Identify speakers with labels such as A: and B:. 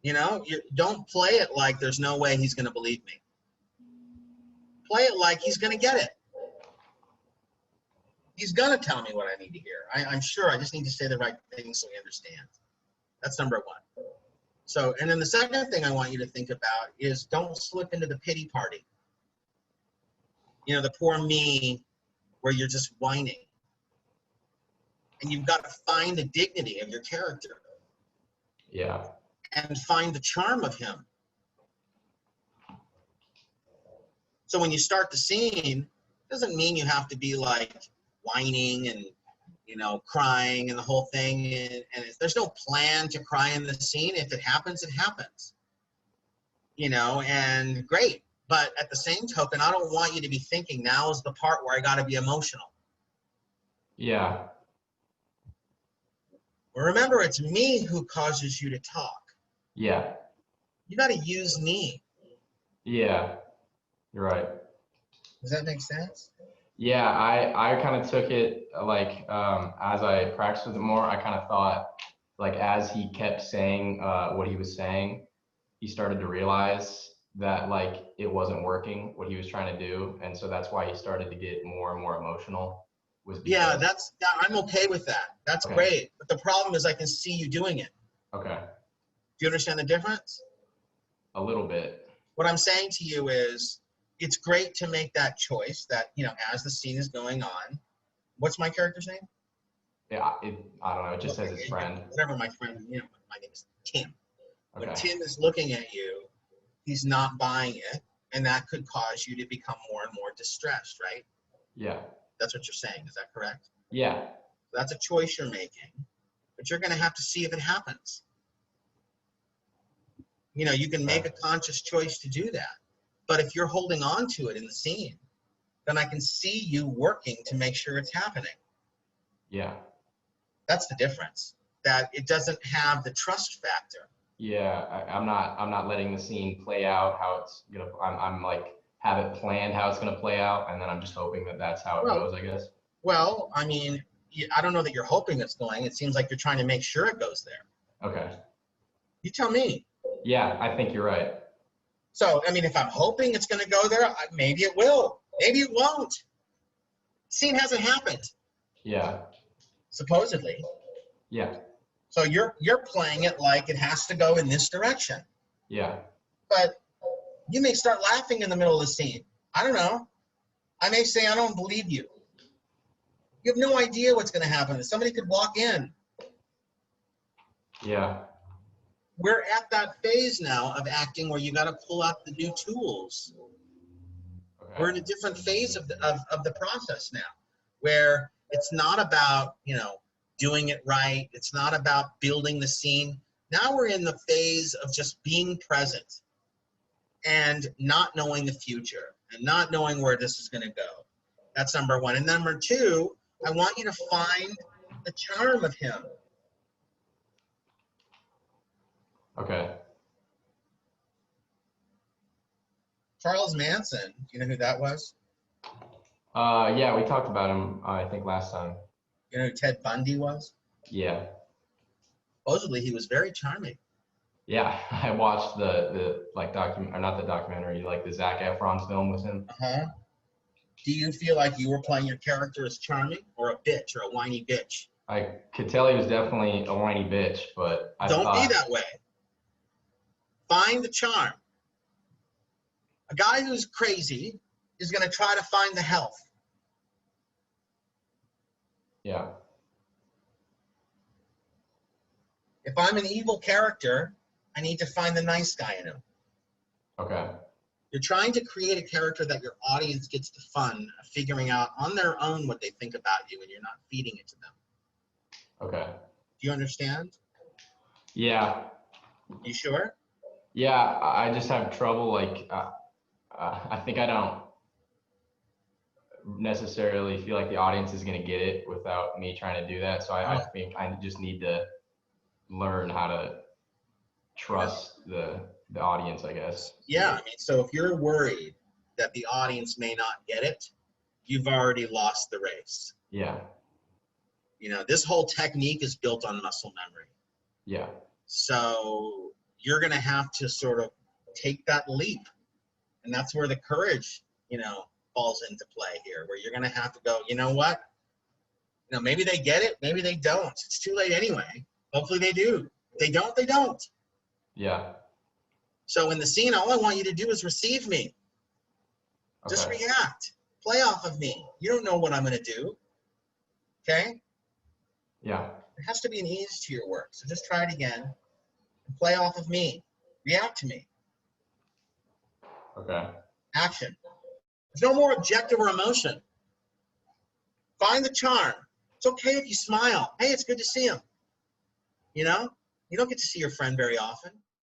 A: You know, you don't play it like there's no way he's going to believe me. Play it like he's going to get it. He's going to tell me what I need to hear. I'm sure. I just need to say the right thing so he understands. That's number one. So, and then the second thing I want you to think about is don't slip into the pity party. You know, the poor me where you're just whining. And you've got to find the dignity of your character.
B: Yeah.
A: And find the charm of him. So when you start the scene, it doesn't mean you have to be like whining and, you know, crying and the whole thing. And there's no plan to cry in the scene. If it happens, it happens. You know, and great. But at the same token, I don't want you to be thinking now is the part where I got to be emotional.
B: Yeah.
A: Well, remember, it's me who causes you to talk.
B: Yeah.
A: You got to use me.
B: Yeah. You're right.
A: Does that make sense?
B: Yeah, I kind of took it like as I practiced with it more, I kind of thought like as he kept saying what he was saying, he started to realize that like it wasn't working what he was trying to do, and so that's why he started to get more and more emotional.
A: Yeah, I'm okay with that. That's
B: okay.
A: Great. But the problem is I can see you doing it.
B: Okay.
A: Do you understand the difference?
B: A little bit.
A: What I'm saying to you is it's great to make that choice that, you know, as the scene is going on. What's my character's name?
B: Yeah, I don't know. It just says his friend.
A: Whatever my friend, you know, my name is Tim.
B: Okay.
A: When Tim is looking at you, he's not buying it, and that could cause you to become more and more distressed, right?
B: Yeah.
A: That's what you're saying. Is that correct?
B: Yeah.
A: That's a choice you're making, but you're going to have to see if it happens. You know, you can make a conscious choice to do that. But if you're holding on to it in the scene, then I can see you working to make sure it's happening.
B: Yeah.
A: That's the difference. That it doesn't have the trust factor.
B: Yeah, I'm not letting the scene play out how it's gonna. I'm like have it planned how it's gonna play out, and then I'm just hoping that that's how it goes, I guess.
A: Well, I mean, I don't know that you're hoping it's going. It seems like you're trying to make sure it goes there.
B: Okay.
A: You tell me.
B: Yeah, I think you're right.
A: So, I mean, if I'm hoping it's going to go there, maybe it will. Maybe it won't. Scene hasn't happened.
B: Yeah.
A: Supposedly.
B: Yeah.
A: So you're playing it like it has to go in this direction.
B: Yeah.
A: But you may start laughing in the middle of the scene. I don't know. I may say, I don't believe you. You have no idea what's going to happen. Somebody could walk in.
B: Yeah.
A: We're at that phase now of acting where you got to pull out the new tools. Okay. We're in a different phase of the process now, where it's not about, you know, doing it right. It's not about building the scene. Now we're in the phase of just being present and not knowing the future and not knowing where this is going to go. That's number one. And number two, I want you to find the charm of him.
B: Okay.
A: Charles Manson, do you know who that was?
B: Yeah, we talked about him, I think last time.
A: You know who Ted Bundy was?
B: Yeah.
A: Supposedly he was very charming.
B: Yeah, I watched the like or not the documentary, like the Zac Efron film with him.
A: Uh-huh. Do you feel like you were playing your character as charming or a bitch or a whiny bitch?
B: I could tell he was definitely a whiny bitch, but I
A: Don't
B: thought...
A: be that way. Find the charm. A guy who's crazy is going to try to find the health.
B: Yeah.
A: If I'm an evil character, I need to find the nice guy in him. Okay. You're trying to create a character that your audience gets the fun of figuring out on their own what they think about you, and you're not feeding it to them. Okay. Do you understand?
B: Yeah.
A: You sure?
B: Yeah, I just have trouble, like, I think I don't necessarily feel like the audience is going to get it without me trying to do that. So I think I just need to learn how to trust the audience, I guess.
A: Yeah, I mean, so if you're worried that the audience may not get it, you've already lost the race.
B: Yeah.
A: You know, this whole technique is built on muscle memory.
B: Yeah.
A: So you're going to have to sort of take that leap. And that's where the courage, you know, falls into play here, where you're going to have to go, you know what? You know, maybe they get it, maybe they don't. It's too late anyway. Hopefully they do. If they don't, they don't.
B: Yeah.
A: So in the scene, all I want you to do is receive me.
B: Okay.
A: Just react. Play off of me. You don't know what I'm going to do. Okay?
B: Yeah.
A: There has to be an ease to your work. So just try it again. And play off of me. React to me.
B: Okay.
A: Action. There's no more objective or emotion. Find the charm. It's okay if you smile. Hey, it's good to see him. You know? You don't get to see your friend very often.